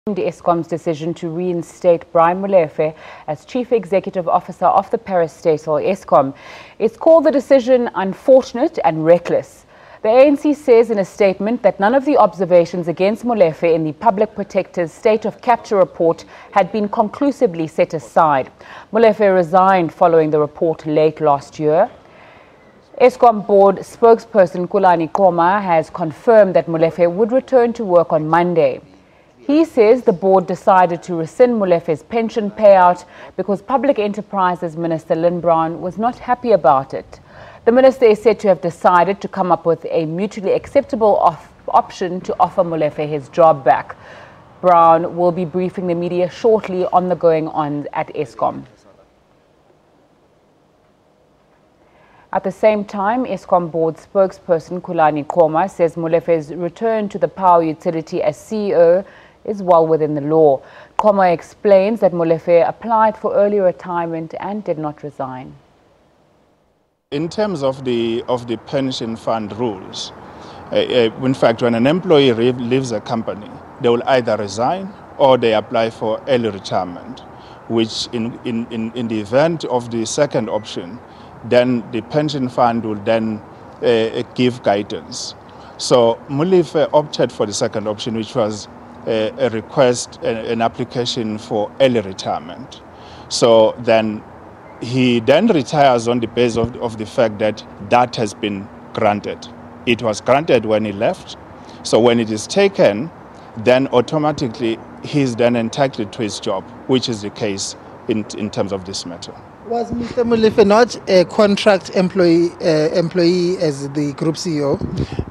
Eskom's decision to reinstate Brian Molefe as Chief Executive Officer of the parastatal Eskom. It's called the decision unfortunate and reckless. The ANC says in a statement that none of the observations against Molefe in the Public Protector's State of Capture report had been conclusively set aside. Molefe resigned following the report late last year. Eskom board spokesperson Kulani Koma has confirmed that Molefe would return to work on Monday. He says the board decided to rescind Molefe's pension payout because Public Enterprises Minister Lynn Brown was not happy about it. The minister is said to have decided to come up with a mutually acceptable option to offer Molefe his job back. Brown will be briefing the media shortly on the going-on at Eskom. At the same time, Eskom board spokesperson Kulani Koma says Molefe's return to the power utility as CEO is well within the law. Koma explains that Molefe applied for early retirement and did not resign. In terms of the pension fund rules, in fact, when an employee leaves a company, they will either resign or they apply for early retirement, which in the event of the second option, then the pension fund will then give guidance. So Molefe opted for the second option, which was a request, an application for early retirement. So then he then retires on the basis of the fact that that has been granted. It was granted when he left. So when it is taken, then automatically he's then entitled to his job, which is the case in terms of this matter. Was Mr. Molefe not a contract employee as the group CEO?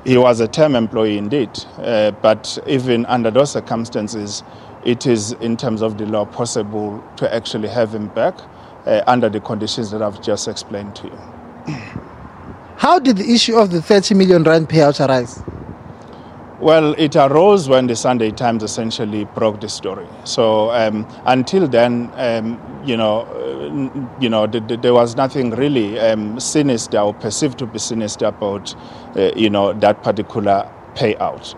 He was a term employee indeed, but even under those circumstances, it is in terms of the law possible to actually have him back under the conditions that I've just explained to you. How did the issue of the 30 million rand payout arise? Well, it arose when the Sunday Times essentially broke the story. So until then, there was nothing really sinister or perceived to be sinister about, that particular payout.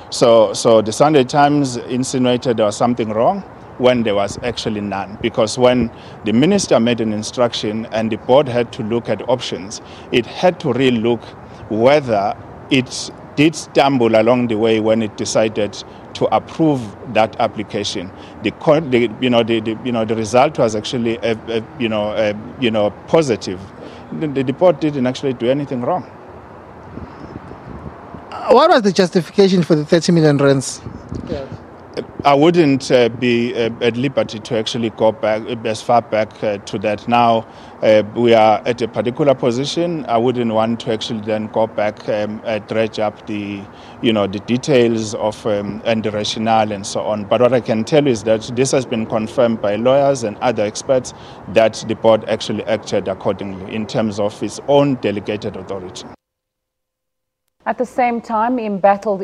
So the Sunday Times insinuated there was something wrong when there was actually none. Because when the minister made an instruction and the board had to look at options, it had to really look whether it did stumble along the way when it decided to approve that application. The result was actually positive. The board didn't actually do anything wrong. What was the justification for the 30 million rands? Yeah. I wouldn't be at liberty to actually go back as far back to that. Now we are at a particular position. I wouldn't want to actually then go back and dredge up the details of and the rationale and so on. But what I can tell you is that this has been confirmed by lawyers and other experts that the board actually acted accordingly in terms of its own delegated authority. At the same time, embattled